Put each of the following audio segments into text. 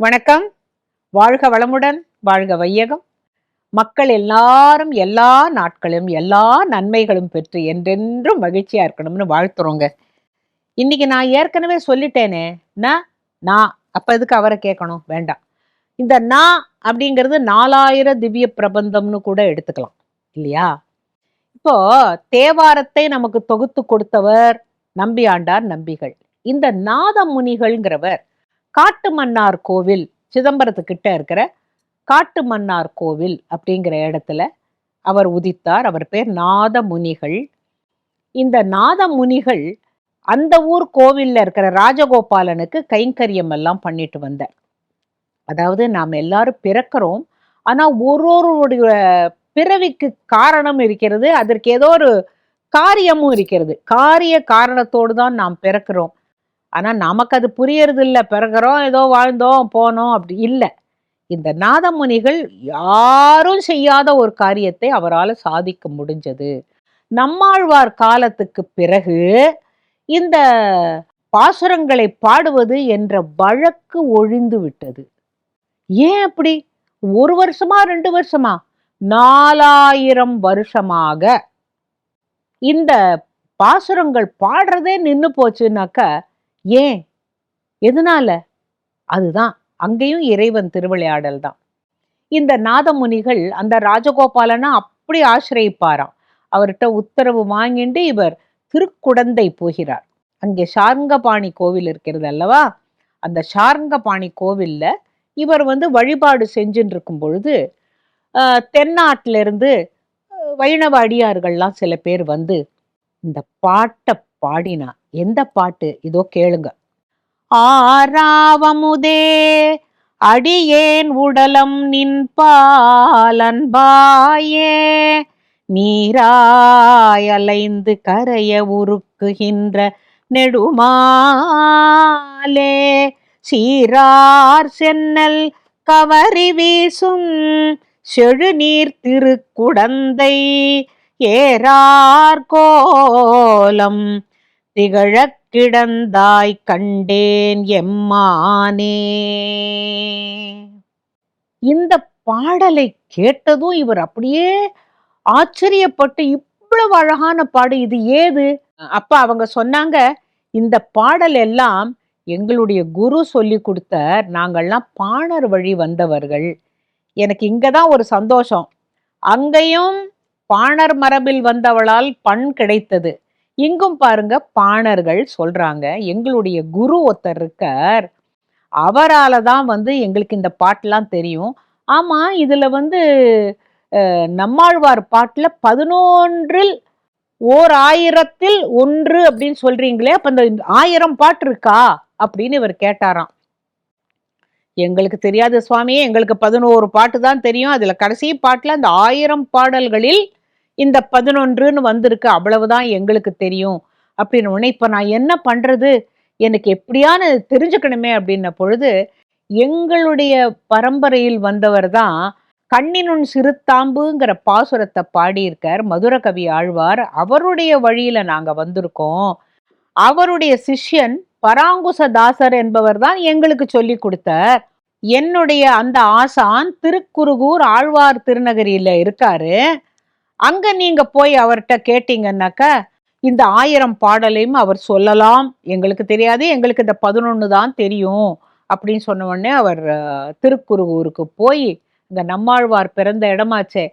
வணக்கம். வாழ்க வளமுடன், வாழ்க வையகம். மக்கள் எல்லாரும் எல்லா நாட்களும் எல்லா நன்மைகளும் பெற்று என்றென்றும் மகிழ்ச்சியா இருக்கணும்னு வாழ்த்துறோங்க. இன்னைக்கு நான் ஏற்கனவே சொல்லிட்டேனே, நான் அப்ப எதுக்கு அவரை கேட்கணும்? வேண்டாம். இந்த நான் அப்படிங்கிறது 4000 திவ்ய பிரபந்தம்னு கூட எடுத்துக்கலாம் இல்லையா? இப்போ தேவாரத்தை நமக்கு தொகுத்து கொடுத்தவர் நம்பி ஆண்டார் நம்பிகள். இந்த நாத முனிகள்ங்கிறவர் காட்டு மன்னார் கோவில், சிதம்பரத்துக்கிட்ட இருக்கிற காட்டு மன்னார் கோவில் அப்படிங்கிற இடத்துல அவர் உதித்தார். அவர் பேர் நாத முனிகள். இந்த நாத முனிகள் அந்த ஊர் கோவில்ல இருக்கிற ராஜகோபாலனுக்கு கைங்கரியம் எல்லாம் பண்ணிட்டு வந்தார். அதாவது நாம் எல்லாரும் பிறக்கிறோம், ஆனா ஒருவருடைய பிறவிக்கு காரணம் இருக்கிறது, அதற்கு ஏதோ ஒரு காரியமும் இருக்கிறது. காரிய காரணத்தோடு தான் நாம் பிறக்கிறோம். ஆனா நமக்கு அது புரியறது இல்லை. பிறகுறோம், ஏதோ வாழ்ந்தோம் போனோம் அப்படி இல்லை. இந்த நாதமுனிகள் யாரும் செய்யாத ஒரு காரியத்தை அவரால் சாதிக்க முடிஞ்சது. நம்மாழ்வார் காலத்துக்கு பிறகு இந்த பாசுரங்களை பாடுவது என்ற வழக்கு ஒழிந்து விட்டது. ஏன் அப்படி? 1 வருஷமா 2 வருஷமா 4000 வருஷமாக இந்த பாசுரங்கள் பாடுறதே நின்னு போச்சுன்னாக்க ஏன்? எதனால? அதுதான் அங்கேயும் இறைவன் திருவிளையாடல் தான். இந்த நாதமுனிகள் அந்த ராஜகோபாலனை அப்படி ஆசிரியப்பாராம். அவர்கிட்ட உத்தரவு வாங்கிட்டு இவர் திருக்குடந்தை போகிறார். அங்கே சார்ங்கபாணி கோவில் இருக்கிறது அல்லவா? அந்த சார்ங்கபாணி கோவில்ல இவர் வழிபாடு செஞ்சுட்டு இருக்கும் பொழுது தென்னாட்டிலிருந்து வைணவ அடியார்கள்லாம் சில பேர் இந்த பாட்டை பாடினா. எந்த பாட்டு? இதோ கேளுங்க. ஆறாவமுதே அடியேன் உடலம் நின்பாலன்பாயே, நீராயலைந்து கரைய உருக்குகின்ற நெடுமாலே, சீரார் சென்னல் கவரி வீசும் செழுநீர் திருக்குடந்தை, ஏறார் கோலம் திகழக் கிடந்தாய் கண்டேன் எம்மானே. இந்த பாடலை கேட்டதும் இவர் அப்படியே ஆச்சரியப்பட்டு, இவ்வளவு அழகான பாடு, இது ஏது? அப்ப அவங்க சொன்னாங்க, இந்த பாடல் எல்லாம் எங்களுடைய குரு சொல்லி கொடுத்த, நாங்கள்லாம் பாணர் வழி வந்தவர்கள். எனக்கு இங்கதான் ஒரு சந்தோஷம். அங்கேயும் பாணர் மரபில் வந்தவளால் பண் கிடைத்தது. இங்கும் பாருங்க, பாணர்கள் சொல்றாங்க எங்களுடைய குரு ஒருத்தர் இருக்கார், அவரால தான் எங்களுக்கு இந்த பாட்டெல்லாம் தெரியும். ஆமா, இதுல நம்மாழ்வார் பாட்டுல 11 ஓர் 1000 அப்படின்னு சொல்றீங்களே, அப்ப இந்த 1000 பாட்டு இருக்கா அப்படின்னு இவர் கேட்டாராம். எங்களுக்கு தெரியாது சுவாமி, எங்களுக்கு 11 பாட்டு தான் தெரியும். அதுல கடைசி பாட்டுல அந்த 1000 பாடல்களில் இந்த 11ன்னு வந்திருக்கு, அவ்வளவுதான் எங்களுக்கு தெரியும் அப்படின்னு உடனே, இப்ப நான் என்ன பண்றது, எனக்கு எப்படியான தெரிஞ்சுக்கணுமே அப்படின்ன பொழுது, எங்களுடைய பரம்பரையில் வந்தவர் தான் கண்ணினுன் சிறுத்தாம்புங்கிற பாசுரத்தை பாடியிருக்கார் மதுர கவி ஆழ்வார். அவருடைய வழியில நாங்க வந்திருக்கோம். அவருடைய சிஷ்யன் பராங்குசதாசர் என்பவர் தான் எங்களுக்கு சொல்லி கொடுத்தார். என்னுடைய அந்த ஆசான் திருக்குருகூர் ஆழ்வார் திருநகரியில இருக்காரு. அங்க நீங்க போய் அவர்கிட்ட கேட்டீங்கன்னாக்க இந்த 1000 பாடலையும் அவர் சொல்லலாம். எங்களுக்கு தெரியாது, எங்களுக்கு இந்த 11 தான் தெரியும் அப்படின்னு சொன்ன உடனே அவர் திருக்குருகூருக்கு போய், இந்த நம்மாழ்வார் பிறந்த இடமாச்சே,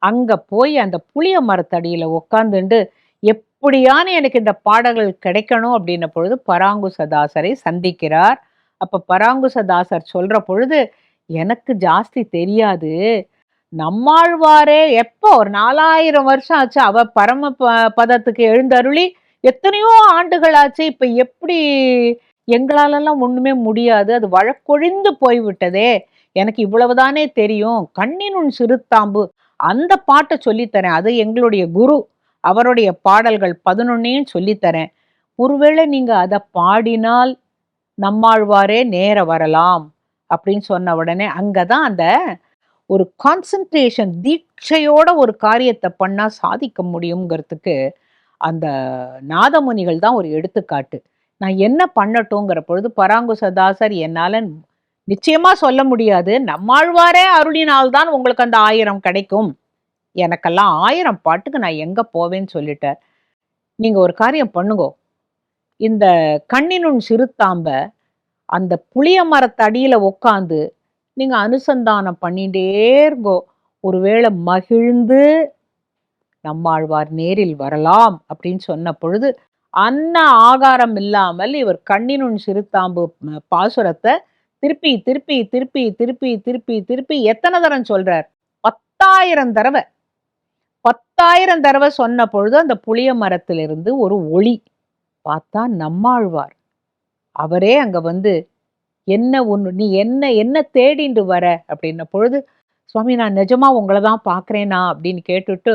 அங்க போய் அந்த புளிய மரத்தடியில உட்காந்துண்டு எப்படியான எனக்கு இந்த பாடல்கள் கிடைக்கணும் அப்படின்ன பொழுது பராங்குசதாசரை சந்திக்கிறார். அப்ப பராங்குசதாசர் சொல்ற பொழுது, எனக்கு ஜாஸ்தி தெரியாது, நம்மாழ்வாரே எப்போ ஒரு 4000 வருஷம் ஆச்சு, அவ பரம பதத்துக்கு எழுந்தருளி எத்தனையோ ஆண்டுகள் ஆச்சு, இப்ப எப்படி எங்களாலெல்லாம் ஒண்ணுமே முடியாது, அது வழக்கொழிந்து போய்விட்டதே, எனக்கு இவ்வளவுதானே தெரியும், கண்ணினுன் சிறுத்தாம்பு அந்த பாட்டை சொல்லித்தரேன், அது எங்களுடைய குரு, அவருடைய பாடல்கள் 11 சொல்லித்தரேன், ஒருவேளை நீங்க அதை பாடினால் நம்மாழ்வாரே நேர வரலாம் அப்படின்னு சொன்ன உடனே, அங்கதான் அந்த ஒரு கான்சன்ட்ரேஷன், தீட்சையோட ஒரு காரியத்தை பண்ணா சாதிக்க முடியுங்கிறதுக்கு அந்த நாதமுனிகள் தான் ஒரு எடுத்துக்காட்டு. நான் என்ன பண்ணட்டுங்கிற பொழுது பராங்குசதாசர், என்னால நிச்சயமா சொல்ல முடியாது. நம்மாழ்வாரே அருளினால்தான் உங்களுக்கு அந்த 1000 கிடைக்கும். எனக்கெல்லாம் 1000 பாட்டுக்கு நான் எங்க போவேன்னு சொல்லிட்டார். நீங்க ஒரு காரியம் பண்ணுங்கோ. இந்த கண்ணினுன் சிறுத்தாம்ப அந்த புளிய மரத்தடியில உட்காந்து நீங்க அனுசந்தானம் பண்ணிட்டே இருங்கோ. ஒருவேளை மகிழ்ந்து நம்மாழ்வார் நேரில் வரலாம் அப்படின்னு சொன்ன பொழுது, அன்ன ஆகாரம் இல்லாமல் இவர் கண்ணினுன் சிறுத்தாம்பு பாசுரத்தை திருப்பி திருப்பி திருப்பி திருப்பி திருப்பி திருப்பி எத்தனை தரம் சொல்றார்? 10,000 தடவை. 10,000 தடவை சொன்ன பொழுது அந்த புளிய மரத்திலிருந்து ஒரு ஒளி. பார்த்தா நம்மாழ்வார். அவரே அங்க வந்து, என்ன ஒண்ணு நீ என்ன தேடிண்டு வர அப்படின்ன பொழுது, சுவாமி நான் நிஜமா உங்களை தான் பார்க்கிறேனா அப்படின்னு கேட்டுட்டு,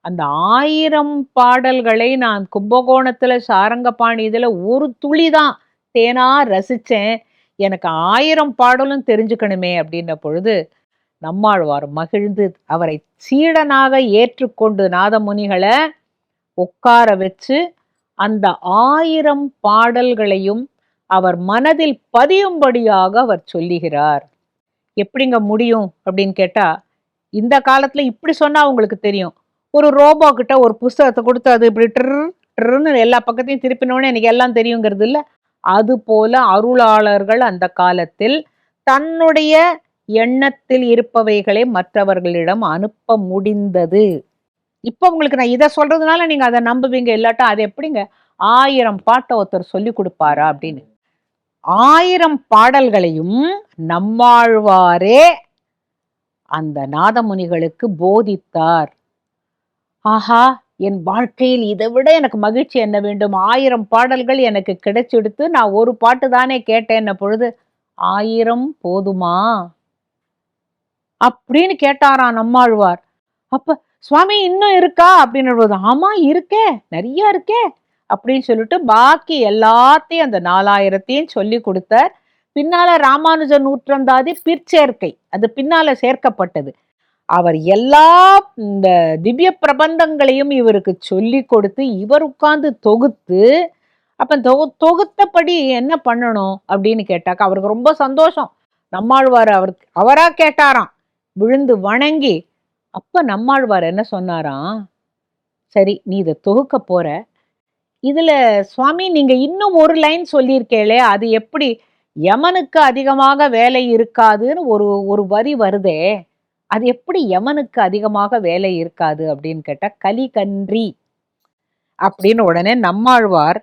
அந்த 1000 பாடல்களை நான் கும்பகோணத்துல சாரங்கபாணி இதுல ஒரு துளி தான் தேனா ரசிச்சேன். எனக்கு 1000 பாடலும் தெரிஞ்சுக்கணுமே அப்படின்ன பொழுது, நம்மாழ்வார் மகிழ்ந்து அவரை சீடனாக ஏற்றுக்கொண்டு நாதமுனிகளை உட்கார வச்சு அந்த 1000 பாடல்களையும் அவர் மனதில் பதியும்படியாக அவர் சொல்லுகிறார். எப்படிங்க முடியும் அப்படின்னு கேட்டா, இந்த காலத்துல இப்படி சொன்னா உங்களுக்கு தெரியும். ஒரு ரோபோ கிட்ட ஒரு புஸ்தகத்தை கொடுத்து அது இப்படி ட்ருன்னு எல்லா பக்கத்தையும் திருப்பினோன்னு எனக்கு எல்லாம் தெரியுங்கிறது இல்ல. அது போல அருளாளர்கள் அந்த காலத்தில் தன்னுடைய எண்ணத்தில் இருப்பவைகளை மற்றவர்களிடம் அனுப்ப முடிந்தது. இப்ப உங்களுக்கு நான் இதை சொல்றதுனால நீங்க அதை நம்புவீங்க. இல்லாட்டா அது எப்படிங்க 1000 பாட்டை ஒருத்தர் சொல்லி கொடுப்பாரா அப்படின்னு. 1000 பாடல்களையும் நம்மாழ்வாரே அந்த நாதமுனிகளுக்கு போதித்தார். ஆஹா, என் வாழ்க்கையில் இதை விட எனக்கு மகிழ்ச்சி என்ன வேண்டும்? 1000 பாடல்கள் எனக்கு கிடைச்செடுத்து நான் ஒரு பாட்டு தானே கேட்டேன்ன பொழுது, 1000 போதுமா அப்படின்னு கேட்டாராம் நம்மாழ்வார். அப்ப சுவாமி இன்னும் இருக்கா அப்படின்னு, ஆமா இருக்கே, நிறைய இருக்கே அப்படின்னு சொல்லிட்டு பாக்கி எல்லாத்தையும் அந்த 4000த்தையும் சொல்லி கொடுத்தார். பின்னால ராமானுஜ நூற்றந்தாதி பிற்சேர்க்கை, அது பின்னால சேர்க்கப்பட்டது. அவர் எல்லா இந்த திவ்ய பிரபந்தங்களையும் இவருக்கு சொல்லி கொடுத்து இவர் உட்கார்ந்து தொகுத்து, அப்ப தொகுத்தபடி என்ன பண்ணணும் அப்படின்னு கேட்டாக்க அவருக்கு ரொம்ப சந்தோஷம். நம்மாழ்வார் அவரா கேட்டாராம், விழுந்து வணங்கி. அப்ப நம்மாழ்வார் என்ன சொன்னாராம், சரி நீ இதை தொகுக்க போற, இதுல சுவாமி நீங்க இன்னும் ஒரு லைன் சொல்லியிருக்கேளே, அது எப்படி யமனுக்கு அதிகமாக வேலை இருக்காதுன்னு ஒரு வரி வருதே, அது எப்படி யமனுக்கு அதிகமாக வேலை இருக்காது அப்படின்னு கேட்டா, கலி கன்றி அப்படின்னு உடனே நம்மாழ்வார்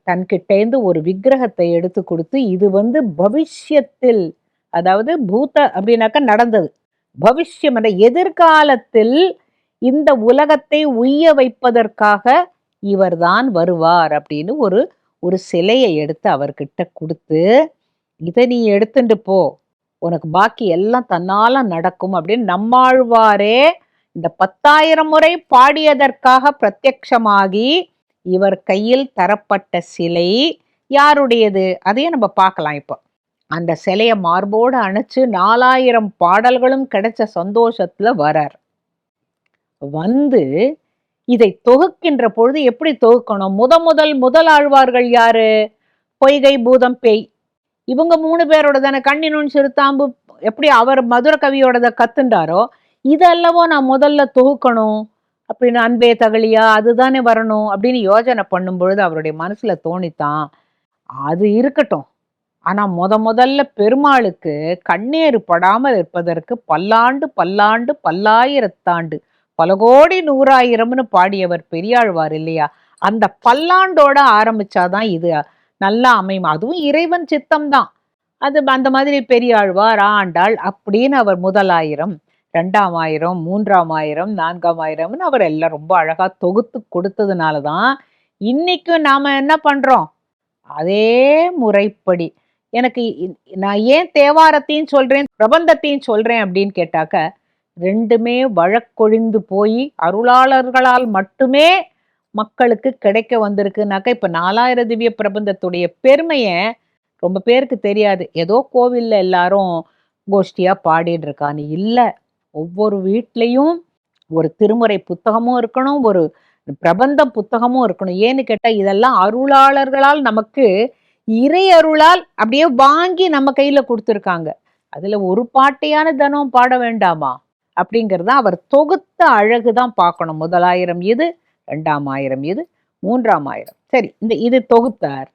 தன்கிட்டேந்து ஒரு விக்கிரகத்தை எடுத்து கொடுத்து, இது வந்து பவிஷ்யத்தில், அதாவது பூத அப்படின்னாக்க நடந்தது, பவிஷ்யம் என்ற எதிர்காலத்தில் இந்த உலகத்தை உய்ய வைப்பதற்காக இவர்தான் வருவார் அப்படின்னு ஒரு சிலையை எடுத்து அவர்கிட்ட கொடுத்து, இதை நீ எடுத்துட்டு போ, உனக்கு பாக்கி எல்லாம் தன்னால நடக்கும் அப்படின்னு நம்மாழ்வாரே இந்த 10,000 முறை பாடியதற்காக பிரத்யக்ஷமாகி இவர் கையில் தரப்பட்ட சிலை யாருடையது அதையும் நம்ம பார்க்கலாம். இப்போ அந்த சிலையை மார்போடு அணைச்சு 4000 பாடல்களும் கிடைச்ச சந்தோஷத்துல வரார். வந்து இதை தொகுக்கின்ற பொழுது எப்படி தொகுக்கணும்? முதல் ஆழ்வார்கள் யாரு? பொய்கை, பூதம், பேய், இவங்க 3 பேரோட தானே. கண்ணினுன் சிறுத்தாம்பு எப்படி அவர் மதுர கவியோடத கத்துண்டாரோ, இதல்லவோ நான் முதல்ல தொகுக்கணும் அப்படின்னு, அன்பே தகலியா அதுதானே வரணும் அப்படின்னு யோஜனை பண்ணும் பொழுது அவருடைய மனசுல தோணித்தான், அது இருக்கட்டும், ஆனா முதல்ல பெருமாளுக்கு கண்ணேறு படாமல் இருப்பதற்கு பல்லாண்டு பல்லாண்டு பல்லாயிரத்தாண்டு பல கோடி 100,000ன்னு பாடியவர் பெரியாழ்வார் இல்லையா? அந்த பல்லாண்டோட ஆரம்பிச்சாதான் இது நல்லா அமையும். அதுவும் இறைவன் சித்தம்தான். அது அந்த மாதிரி பெரியாழ்வார், ஆண்டாள் அப்படின்னு அவர் 1,000, 2,000, 3,000, 4,000ன்னு அவர் எல்லாம் ரொம்ப அழகா தொகுத்து கொடுத்ததுனாலதான் இன்னைக்கும் நாம என்ன பண்றோம்? அதே முறைப்படி. எனக்கு நான் ஏன் தேவாரத்தையும் சொல்றேன் பிரபந்தத்தையும் சொல்றேன் அப்படின்னு கேட்டாக்க, ரெண்டுமே வழக்கொழிந்து போய் அருளாளர்களால் மட்டுமே மக்களுக்கு கிடைக்க வந்திருக்குனாக்க, இப்ப 4000 திவ்ய பிரபந்தத்துடைய பெருமைய ரொம்ப பேருக்கு தெரியாது. ஏதோ கோவில்ல எல்லாரும் கோஷ்டியா பாடிட்டு இருக்கான்னு இல்ல, ஒவ்வொரு வீட்லயும் ஒரு திருமுறை புத்தகமும் இருக்கணும், ஒரு பிரபந்த புத்தகமும் இருக்கணும். ஏன்னு கேட்டா இதெல்லாம் அருளாளர்களால் நமக்கு இறையருளால் அப்படியே வாங்கி நம்ம கையில கொடுத்துருக்காங்க. அதுல ஒரு பாட்டையான தினம் பாட வேண்டாமா அப்படிங்கிறத அவர் தொகுத்த அழகுதான் பார்க்கணும். முதலாயிரம் இது, 2ஆம் ஆயிரம் இது, 3ஆம் ஆயிரம். சரி, இது தொகுத்தார்.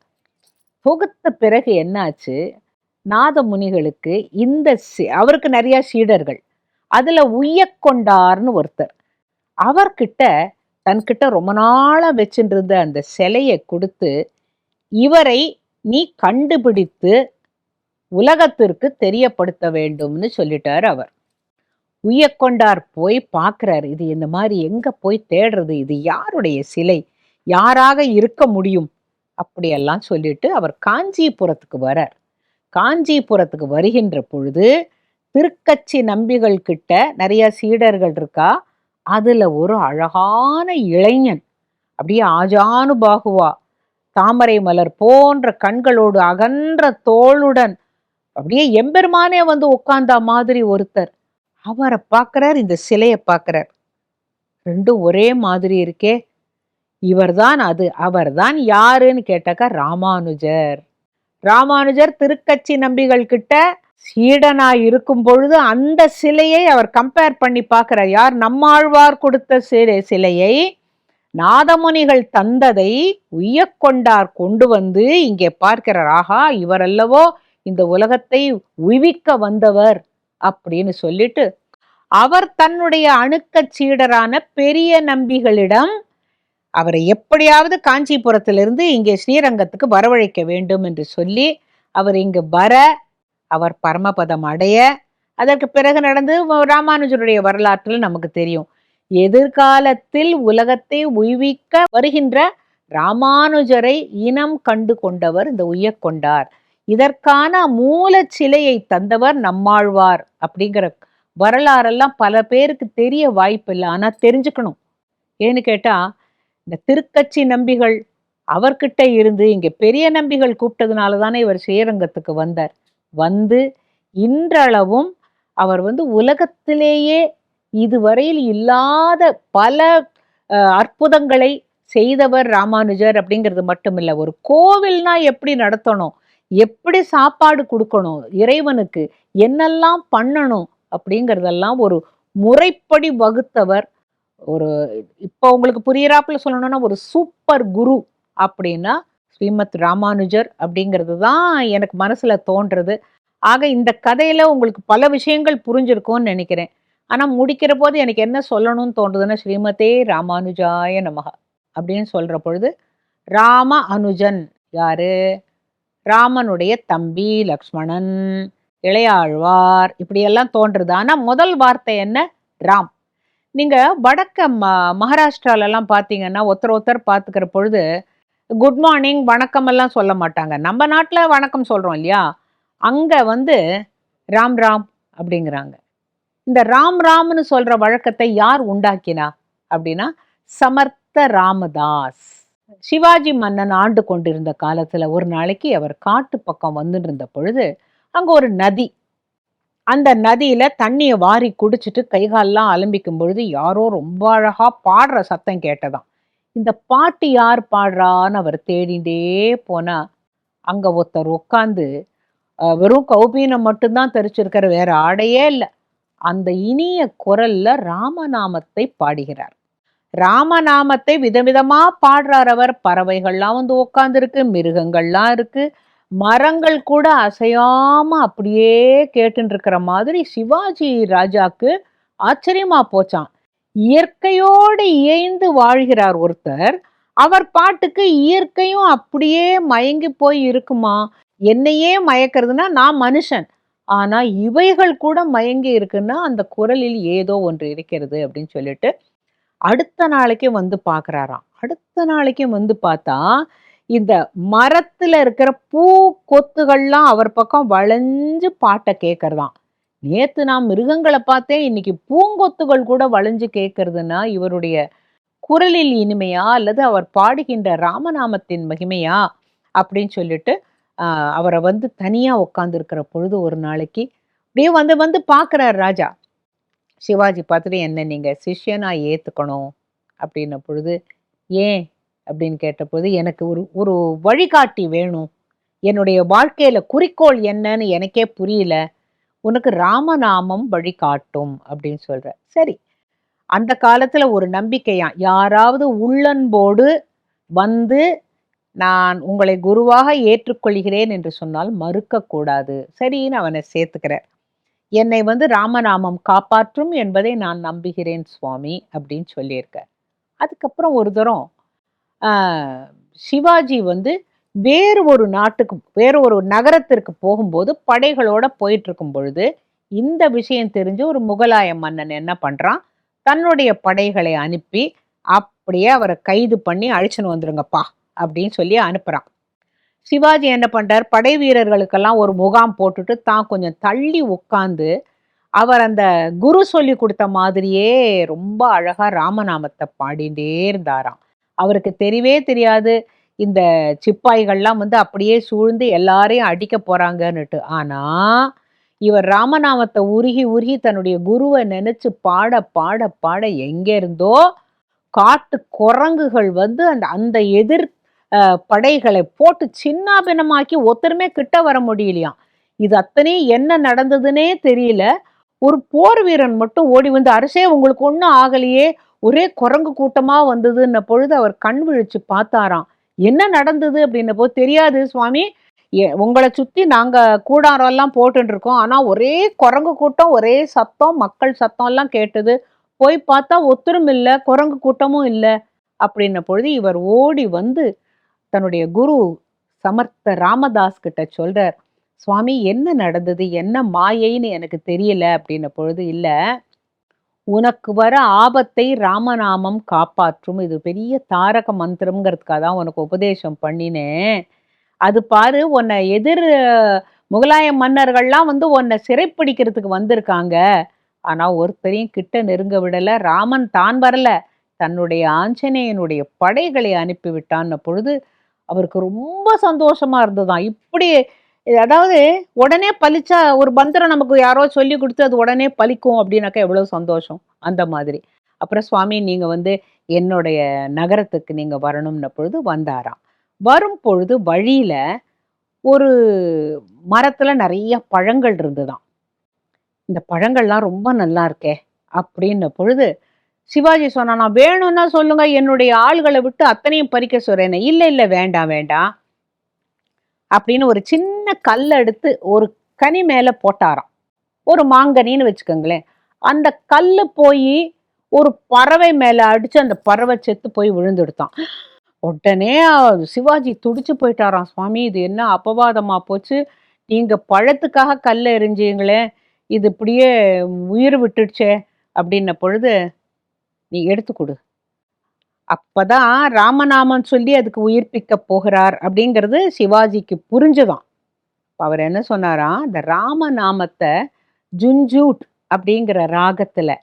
தொகுத்த பிறகு என்னாச்சு, நாதமுனிகளுக்கு அவருக்கு நிறைய சீடர்கள், அதுல உய்யக்கொண்டார்னு ஒருத்தர், அவர்கிட்ட தன்கிட்ட ரொம்ப நாளா வச்சுட்டு இருந்த அந்த சிலையை கொடுத்து, இவரை நீ கண்டுபிடித்து உலகத்திற்கு தெரியப்படுத்த வேண்டும்னு சொல்லிட்டார் அவர். உய்யக்கொண்டார் போய் பார்க்கிறார், இது இந்த மாதிரி எங்க போய் தேடுறது, இது யாருடைய சிலை, யாராக இருக்க முடியும் அப்படியெல்லாம் சொல்லிட்டு அவர் காஞ்சிபுரத்துக்கு வரார். காஞ்சிபுரத்துக்கு வருகின்ற பொழுது திருக்கச்சி நம்பிகள் கிட்ட நிறைய சீடர்கள் இருக்கா. அதுல ஒரு அழகான இளைஞன், அப்படியே ஆஜானு பாகுவா, தாமரை மலர் போன்ற கண்களோடு, அகன்ற தோளுடன், அப்படியே எம்பெருமானே வந்து உட்கார்ந்த மாதிரி ஒருத்தர். அவரை பார்க்கிறார், இந்த சிலையை பார்க்கிறார். ரெண்டும் ஒரே மாதிரி இருக்கே, இவர்தான் அது. அவர்தான் யாருன்னு கேட்டாக்கா ராமானுஜர். ராமானுஜர் திருக்கச்சி நம்பிகள் கிட்ட சீடனா இருக்கும் பொழுது அந்த சிலையை அவர் கம்பேர் பண்ணி பார்க்கிறார். யார்? நம்மாழ்வார் கொடுத்த சிலையை நாதமுனிகள் தந்ததை உய்யக்கொண்டார் கொண்டு வந்து இங்கே பார்க்கிறார். ஆஹா, இவர் அல்லவோ இந்த உலகத்தை உய்விக்க வந்தவர் அப்படின்னு சொல்லிட்டு அவர் தன்னுடைய அணுக்கச் சீடரான பெரிய நம்பிகளிடம் அவரை எப்படியாவது காஞ்சிபுரத்திலிருந்து இங்கே ஸ்ரீரங்கத்துக்கு வரவழைக்க வேண்டும் என்று சொல்லி அவர் இங்கு வர, அவர் பரமபதம் அடைய, அதற்கு பிறகு நடந்து ராமானுஜருடைய வரலாற்றில் நமக்கு தெரியும். எதிர்காலத்தில் உலகத்தை உய்விக்க வருகின்ற ராமானுஜரை இனம் கண்டு கொண்டவர் இந்த உய்யக்கொண்டார். இதற்கான மூல சிலையை தந்தவர் நம்மாழ்வார் அப்படிங்கிற வரலாறெல்லாம் பல பேருக்கு தெரிய வாய்ப்பில்லை. ஆனா தெரிஞ்சுக்கணும். ஏன்னு கேட்டா, இந்த திருக்கச்சி நம்பிகள் அவர்கிட்ட இருந்து இங்க பெரிய நம்பிகள் கூப்பிட்டதுனால தானே இவர் ஸ்ரீரங்கத்துக்கு வந்தார். வந்து இன்றளவும் அவர் வந்து உலகத்திலேயே இதுவரையில் இல்லாத பல அற்புதங்களை செய்தவர் ராமானுஜர் அப்படிங்கிறது மட்டும் இல்லை. ஒரு கோவில்னா எப்படி நடத்தணும், எப்படி சாப்பாடு கொடுக்கணும், இறைவனுக்கு என்னெல்லாம் பண்ணணும் அப்படிங்கிறதெல்லாம் ஒரு முறைப்படி வகுத்தவர். ஒரு இப்போ உங்களுக்கு புரியறாப்புல சொல்லணும்னா ஒரு சூப்பர் குரு அப்படின்னா ஸ்ரீமத் ராமானுஜர் அப்படிங்கிறது தான் எனக்கு மனசுல தோன்றது. ஆக இந்த கதையில உங்களுக்கு பல விஷயங்கள் புரிஞ்சிருக்கும்னு நினைக்கிறேன். ஆனா முடிக்கிற போது எனக்கு என்ன சொல்லணும்னு தோன்றதுன்னா, ஸ்ரீமதே ராமானுஜாய நமக அப்படின்னு சொல்ற பொழுது, ராம அனுஜன் யாரு? ராமனுடைய தம்பி லக்ஷ்மணன், இளையாழ்வார், இப்படியெல்லாம் தோன்றுது. ஆனா முதல் வார்த்தை என்ன? ராம். நீங்க வடக்க மகாராஷ்டிராலெல்லாம் பார்த்தீங்கன்னா ஒருத்தர் பார்த்துக்கிற பொழுது குட் மார்னிங் வணக்கம் எல்லாம் சொல்ல மாட்டாங்க. நம்ம நாட்டில் வணக்கம் சொல்றோம் இல்லையா, அங்க வந்து ராம் ராம் அப்படிங்கிறாங்க. இந்த ராம் ராம்னு சொல்ற வழக்கத்தை யார் உண்டாக்கினா அப்படின்னா சமர்த்த ராமதாஸ். சிவாஜி மன்னன் ஆண்டு கொண்டிருந்த காலத்துல ஒரு நாளைக்கு அவர் காட்டு பக்கம் வந்துட்டு இருந்த பொழுது அங்க ஒரு நதி, அந்த நதியில தண்ணியை வாரி குடிச்சிட்டு கைகாலெல்லாம் அலம்பிக்கும் பொழுது யாரோ ரொம்ப அழகா பாடுற சத்தம் கேட்டதாம். இந்த பாட்டு யார் பாடுறான்னு அவர் தேடிண்டே போனா அங்க ஒருத்தர் உட்காந்து வெறும் கௌபீனம் மட்டும்தான் தெரிச்சிருக்கிற, வேற ஆடையே இல்லை, அந்த இனிய குரல்ல ராமநாமத்தை பாடுகிறார். ராமநாமத்தை விதவிதமா பாடுறார் அவர். பறவைகள்லாம் வந்து உட்காந்துருக்கு, மிருகங்கள்லாம் இருக்கு, மரங்கள் கூட அசையாம அப்படியே கேட்டுன்னு இருக்கிற மாதிரி சிவாஜி ராஜாக்கு ஆச்சரியமா போச்சான். இயற்கையோடு இயைந்து வாழ்கிறார் ஒருத்தர், அவர் பாட்டுக்கு இயற்கையும் அப்படியே மயங்கி போய் இருக்குமா? என்னையே மயக்கிறதுனா நான் மனுஷன், ஆனா இவைகள் கூட மயங்கி இருக்குன்னா அந்த குரலில் ஏதோ ஒன்று இருக்கிறது அப்படின்னு சொல்லிட்டு அடுத்த நாளைக்கே வந்து பார்க்குறாராம். அடுத்த நாளைக்கே வந்து பார்த்தா இந்த மரத்துல இருக்கிற பூ கொத்துகள்லாம் அவர் பக்கம் வளைஞ்சு பாட்டை கேட்கறதாம். நேத்து நான் மிருகங்களை பார்த்தேன், இன்னைக்கு பூங்கொத்துகள் கூட வளைஞ்சு கேட்கறதுன்னா இவருடைய குரலில் இனிமையா அல்லது அவர் பாடுகின்ற ராமநாமத்தின் மகிமையா அப்படின்னு சொல்லிட்டு அவரை வந்து தனியா உட்கார்ந்து இருக்கிற பொழுது ஒரு நாளைக்கு அப்படியே வந்து வந்து பார்க்குறார் ராஜா. சிவாஜி பார்த்துட்டு, என்ன நீங்க சிஷ்யனா ஏத்துக்கணும் அப்படின்ன பொழுது, ஏன் அப்படின்னு கேட்ட பொழுது, எனக்கு ஒரு ஒரு வழிகாட்டி வேணும், என்னுடைய வாழ்க்கையில குறிக்கோள் என்னன்னு எனக்கே புரியல. உனக்கு ராமநாமம் வழிகாட்டும் அப்படின்னு சொல்ற. சரி, அந்த காலத்துல ஒரு நம்பிக்கையாம். யாராவது உள்ளன்போடு வந்து நான் உங்களை குருவாக ஏற்றுக்கொள்கிறேன் என்று சொன்னால் மறுக்கக்கூடாது. சரின்னு அவனை சேர்த்துக்கிறேன். என்னை வந்து ராமநாமம் காப்பாற்றும் என்பதை நான் நம்புகிறேன் சுவாமி அப்படின்னு சொல்லியிருக்க. அதுக்கப்புறம் ஒரு தரம் சிவாஜி வந்து வேறு ஒரு நாட்டுக்கு, வேறு ஒரு நகரத்திற்கு போகும்போது படைகளோட போயிட்டு இருக்கும் பொழுது இந்த விஷயம் தெரிஞ்சு ஒரு முகலாய மன்னன் என்ன பண்றான், தன்னுடைய படைகளை அனுப்பி அப்படியே அவரை கைது பண்ணி அழிச்சுன்னு வந்துருங்கப்பா அப்படின்னு சொல்லி அனுப்புறான். சிவாஜி என்ன பண்றார், படை வீரர்களுக்கெல்லாம் ஒரு முகாம் போட்டுட்டு தான் கொஞ்சம் தள்ளி உட்கார்ந்து அவர் அந்த குரு சொல்லி கொடுத்த மாதிரியே ரொம்ப அழகா ராமநாமத்தை பாடிட்டே இருந்தாராம். அவருக்கு தெரியவே தெரியாது இந்த சிப்பாய்கள்லாம் வந்து அப்படியே சூழ்ந்து எல்லாரையும் அடிக்க போறாங்கன்னுட்டு. ஆனா இவர் ராமநாமத்தை உருகி உருகி தன்னுடைய குருவை நினைச்சு பாட பாட பாட எங்க இருந்தோ காட்டு குரங்குகள் வந்து அந்த அந்த எதிர் படைகளை போட்டு சின்னாபின்னமாக்கி ஒருத்தருமே கிட்ட வர முடியலையாம். இது அத்தனையும் என்ன நடந்ததுன்னே தெரியல. ஒரு போர் வீரன் மட்டும் ஓடி வந்து, அரசே உங்களுக்கு ஒன்றும் ஆகலையே, ஒரே குரங்கு கூட்டமா வந்ததுன்ன பொழுது அவர் கண் விழிச்சு பார்த்தாராம். என்ன நடந்தது அப்படின்ன போது, தெரியாது சுவாமி, உங்களை சுத்தி நாங்க கூடாரம் எல்லாம் போட்டுட்டு இருக்கோம். ஆனா ஒரே குரங்கு கூட்டம், ஒரே சத்தம், மக்கள் சத்தம் எல்லாம் கேட்டது. போய் பார்த்தா ஒத்தரும் இல்லை, குரங்கு கூட்டமும் இல்லை அப்படின்ன பொழுது இவர் ஓடி வந்து தன்னுடைய குரு சமர்த்த ராமதாஸ் கிட்ட சொல்றார், சுவாமி என்ன நடந்தது, என்ன மாயைன்னு எனக்கு தெரியல அப்படின்ன பொழுது, இல்ல உனக்கு வர ஆபத்தை ராமநாமம் காப்பாற்றும், இது பெரிய தாரக மந்திரம்ங்கிறதுக்காக தான் உனக்கு உபதேசம் பண்ணினேன். அது பாரு, உன்னை எதிர் முகலாய மன்னர்கள்லாம் வந்து உன்னை சிறைப்பிடிக்கிறதுக்கு வந்திருக்காங்க. ஆனா ஒருத்தரையும் கிட்ட நெருங்க விடல. ராமன் தான் வரல, தன்னுடைய ஆஞ்சநேயனுடைய படைகளை அனுப்பி விட்டான்னு பொழுது அவருக்கு ரொம்ப சந்தோஷமா இருந்ததாம். இப்படி அதாவது உடனே பலிச்சா ஒரு மந்திரம் நமக்கு யாரோ சொல்லி கொடுத்து அது உடனே பலிக்கும் அப்படின்னாக்கா எவ்வளவு சந்தோஷம். அந்த மாதிரி அப்புறம் சுவாமி நீங்க வந்து என்னுடைய நகரத்துக்கு நீங்க வரணும்ன பொழுது வந்தாராம். வரும் பொழுது வழியில ஒரு மரத்துல நிறைய பழங்கள் இருந்துதான். இந்த பழங்கள்லாம் ரொம்ப நல்லா இருக்கே அப்படின்ன பொழுது சிவாஜி சொன்னா, நான் வேணும்னா சொல்லுங்க, என்னுடைய ஆள்களை விட்டு அத்தனையும் பறிக்க சொல்றேன். இல்ல இல்ல வேண்டாம் வேண்டாம் அப்படின்னு ஒரு சின்ன கல் எடுத்து ஒரு கனி மேல போட்டாராம். ஒரு மாங்கனின்னு வச்சுக்கோங்களேன். அந்த கல்லு போய் ஒரு பறவை மேல அடிச்சு அந்த பறவை செத்து போய் விழுந்துடுத்தான். உடனே சிவாஜி துடிச்சு போயிட்டாராம். சுவாமி இது என்ன அபவாதமா போச்சு, நீங்க பழத்துக்காக கல்ல எரிஞ்சீங்களே, இது இப்படியே உயிர் விட்டுடுச்சே அப்படின்ன பொழுது, நீ எடுத்து கொடு, அப்பதான் ராமநாமம் சொல்லி அதுக்கு உயிர்ப்பிக்க போகிறார் அப்படிங்கிறது சிவாஜிக்கு புரிஞ்சுதான். அவர் என்ன சொன்னாராம், இந்த ராமநாமத்தை ஜுஞ்சூட் அப்படிங்கிற ராகத்துல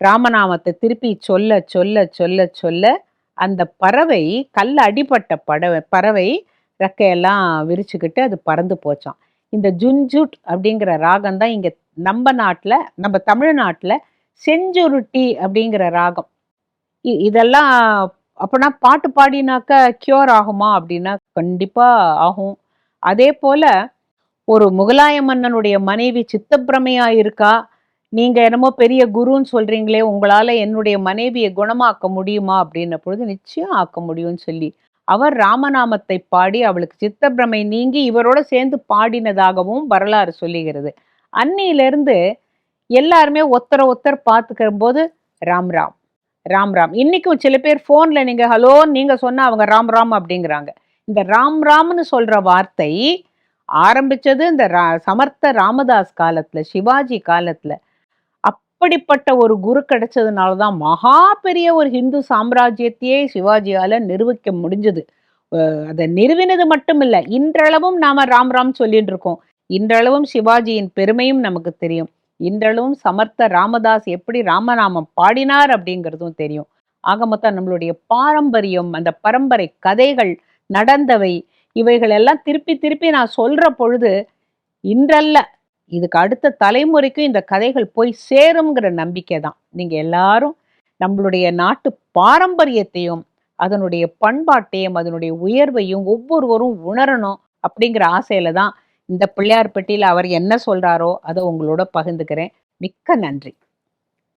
ராமநாமத்தை திருப்பி சொல்ல சொல்ல சொல்ல சொல்ல அந்த பறவை, கல்ல அடிப்பட்ட பறவை ரெக்கையெல்லாம் விரிச்சுக்கிட்டு அது பறந்து போச்சான். இந்த ஜுஞ்சூட் அப்படிங்கிற ராகம் தான் இங்க நம்ம நாட்டுல, நம்ம தமிழ்நாட்டுல செஞ்சுருட்டி அப்படிங்கிற ராகம். இதெல்லாம் அப்பனா பாட்டு பாடினாக்க கியூர் ஆகுமா அப்படின்னா கண்டிப்பா ஆகும். அதே போல ஒரு முகலாய மன்னனுடைய மனைவி சித்தப்பிரமையா இருக்கா, நீங்க என்னமோ பெரிய குருன்னு சொல்றீங்களே, உங்களால என்னுடைய மனைவியை குணமாக்க முடியுமா அப்படின்ன பொழுது, நிச்சயம் ஆக்க முடியும்னு சொல்லி அவர் ராமநாமத்தை பாடி அவளுக்கு சித்தப்பிரமை நீங்கி இவரோட சேர்ந்து பாடினதாகவும் வரலாறு சொல்லுகிறது. அன்னியிலிருந்து எல்லாருமே ஒருத்தர் பார்த்துக்கிற போது ராம் ராம் ராம் ராம். இன்னைக்கும் சில பேர் போன்ல நீங்க ஹலோ நீங்க சொன்னா அவங்க ராம் ராம் அப்படிங்கிறாங்க. இந்த ராம் ராம்னு சொல்ற வார்த்தை ஆரம்பிச்சது இந்த சமர்த்த ராமதாஸ் காலத்துல, சிவாஜி காலத்துல. அப்படிப்பட்ட ஒரு குரு கிடைச்சதுனாலதான் மகா பெரிய ஒரு ஹிந்து சாம்ராஜ்யத்தையே சிவாஜியால நிறுவிக்க முடிஞ்சது. அதை நிறுவினது மட்டும் இல்ல, இன்றளவும் நாம ராம் ராம் சொல்லிட்டு இருக்கோம். இன்றளவும் சிவாஜியின் பெருமையும் நமக்கு தெரியும். இன்றளவும் சமர்த்த ராமதாஸ் எப்படி ராமநாமம் பாடினார் அப்படிங்கிறதும் தெரியும். ஆக மொத்தம் நம்மளுடைய பாரம்பரியம், அந்த பரம்பரை கதைகள் நடந்தவை, இவைகள் எல்லாம் திருப்பி திருப்பி நான் சொல்ற பொழுது இன்றல்ல, இதுக்கு அடுத்த தலைமுறைக்கும் இந்த கதைகள் போய் சேருங்கிற நம்பிக்கை தான். நீங்க எல்லாரும் நம்மளுடைய நாட்டு பாரம்பரியத்தையும் அதனுடைய பண்பாட்டையும் அதனுடைய உயர்வையும் ஒவ்வொருவரும் உணரணும் அப்படிங்கிற ஆசையில தான் இந்த பிள்ளையார் பெட்டியில அவர் என்ன சொல்றாரோ அதை உங்களோட பகிர்ந்துக்கிறேன். மிக்க நன்றி.